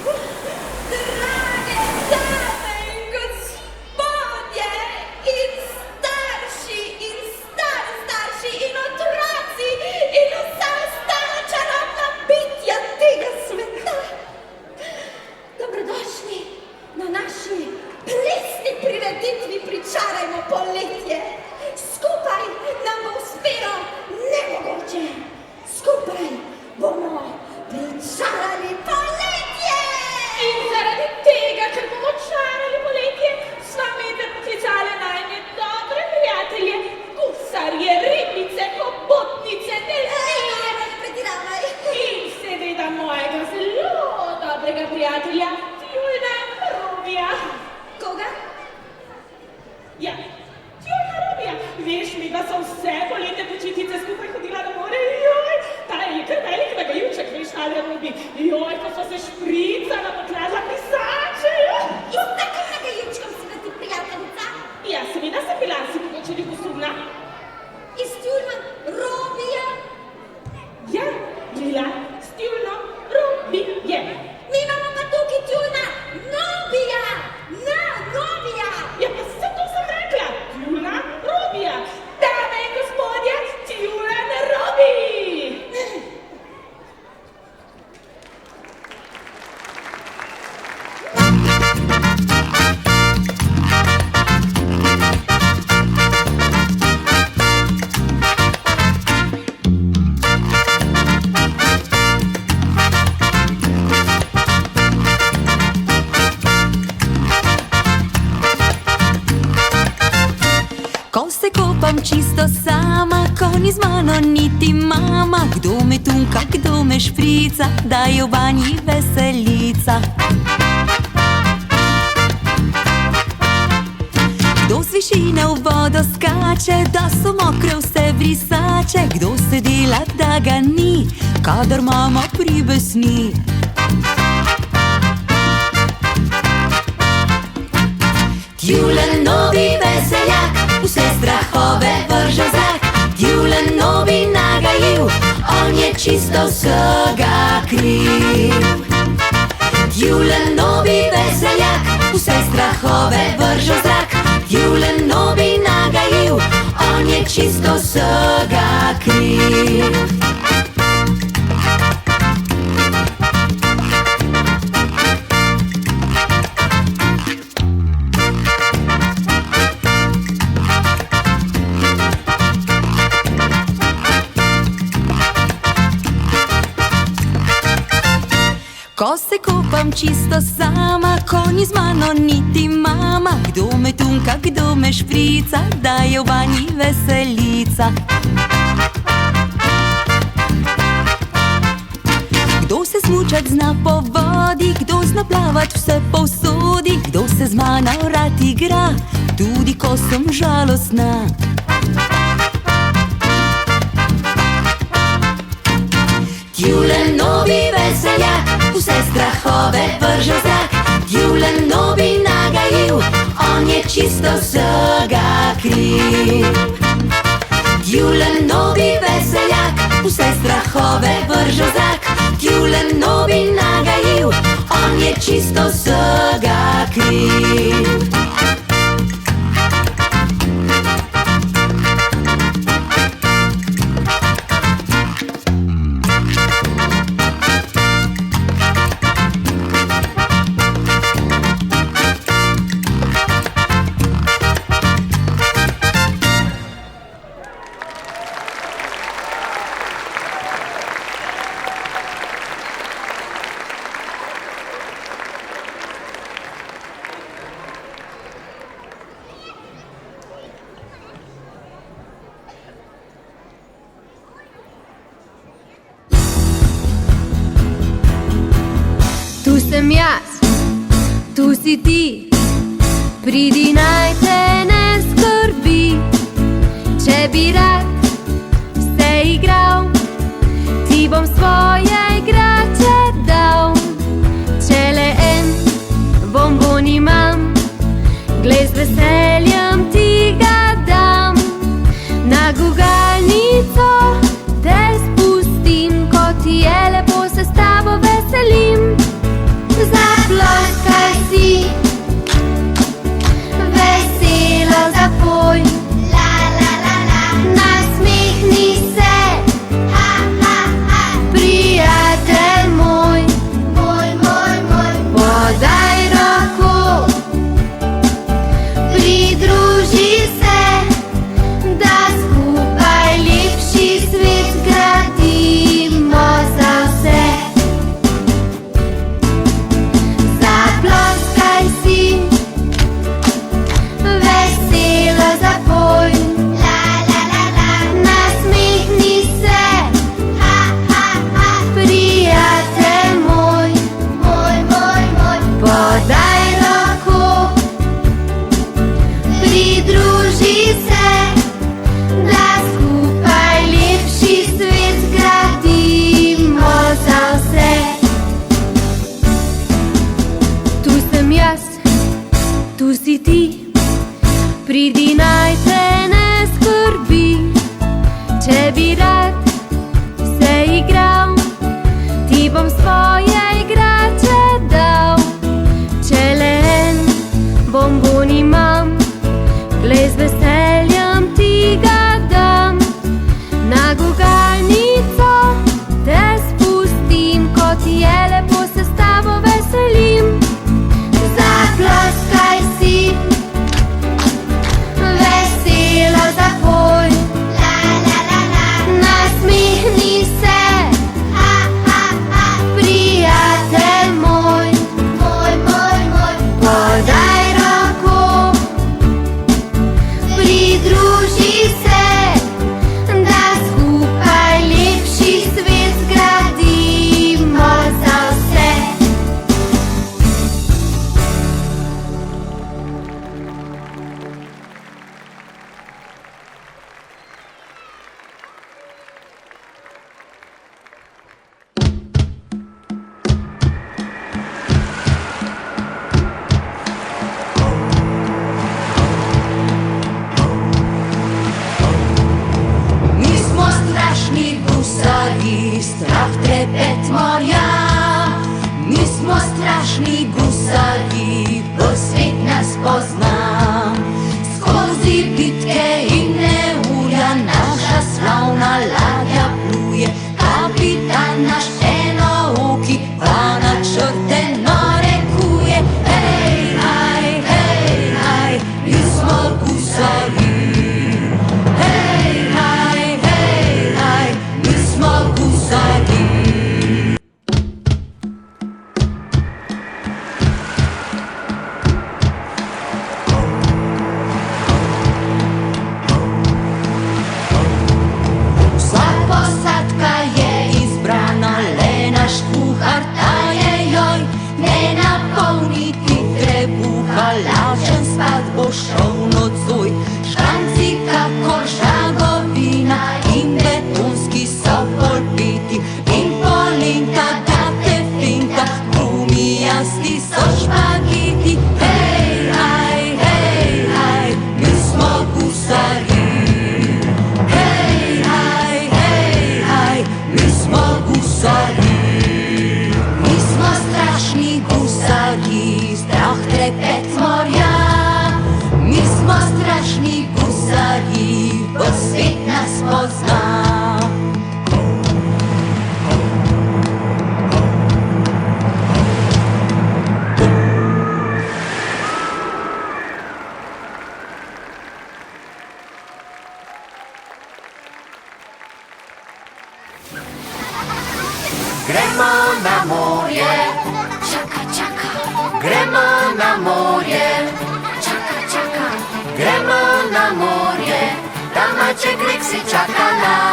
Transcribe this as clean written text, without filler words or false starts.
Drage dame in gospodje, in starši, in otroci, in vsa ostala čarobna bitja tega sveta. Dobrodošli na naši plesni prireditvi Pričarajmo poletje. Skupaj nam bo uspelo nemogoče. Skupaj bomo pričarali poletje. In zaradi tega, ker bomo čarali poletje, sva Mete poklicala najne dobre prijatelje, gusarje, ribice, hobotnice, delfine. Ne pretiravaj. In seveda mojega zelo dobrega prijatelja, Tjulna Robija. Koga? Ja, Tjulna Robija. Veš mi, da so vse poletne počitnice skupaj hodila na more. Joj, ta je kar velik nagajuček, veš, ali Robi. Joj, ko so se špricala, pokladla pisače. In s takim nagajučkom si da ti prijateljica? Ja, seveda sem bila, si mogoče ljubosumna. In s Tjulno Robija? Ja, bila s Tjulno Robije. Mi imamo pa tukaj Tjulna Nobija. Nobija. Ja, pa se to sem rekla. Tjulna Robija. Dame in gospodje, Tjulna Robi. Ko se kopam čisto sama, ko ni z mano niti mama, kdo me tunka, kdo me šprica, da je v banji veselica. Kdo z višine v vodo skače, da so mokre vse brisače, kdo se dela, da ga ni, kadar mama pribesni. Tjulen novi veseljak, vse strahove vrže v zrak. Tjulen novi nagajiv, on je čisto vsega kriv. Tjulen novi veseljak, vse strahove vrže v zrak. Tjulen novi nagajiv, on je čisto vsega kriv. Ko se kopam čisto sama, ko ni z mano niti mama, kdo me tunka, kdo me šprica, da je v banji veselica. Kdo se smučat zna po vodi, kdo zna plavat vse povsodi, kdo se z mano rad igra, tudi ko sem žalostna. Tjulen novi veseljak, vse strahove vrže v zrak. Tjulen novi nagajiv, on je čisto vsega kriv. Tjulen novi veseljak, vse strahove vrže v zrak. Tjulen novi nagajiv, on je čisto vsega kriv. Tu sem jaz, tu si ti, pridi naj te ne skrbi. Če bi rad se igral, ti bom svoje igrače dal. Če le en bonbon imam, glej z veseljem ti ga dam. Na gugalnico te spustim, ko ti je lepo, se s tabo veselim. tu si ti, pridi naj te ne skrbi. Če bi rad se igral, ti bom svoje igrače dal. Če le en bonbon imam, glej, z veseljem ti ga dam. Na gugalnico te spustim, ko ti je lepo, se s tabo veselim. Zaploskaj si, veselo zapoj, nasmihni se, prijatelj moj, podaj roko, pridruži se, da skupaj lepši svet zgradimo za vse. Mi smo strašni gusarji, strah, trepet morja. Mi smo strašni gusarji, bo svet nas pozna. Skozi bitke in neurja naša slavna ladja pluje. Kapitan naš enooki pa načrte narekuje. Hej, haj, mi smo gusarji. Hej, haj, mi smo gusarji. Vsa posadka je izbrana, le naš kuhar ta je joj. Ne napolniti trebuha, lažen spat bo šel nocoj. Škanci kakor žagovina in betonski so polpiti. In polinka da te finta, gumijasti so špagiti. Hej, haj, mi smo gusarji. Hej, haj, mi smo gusarji. Mi smo strašni gusarji, strah, trepet morja. Mi smo strašni gusarji, bo svet nas pozna. Gremo na morje, čaka, čaka. Gremo na morje, čaka, čaka. Gremo na morje, tam maček Reksi čaka nas.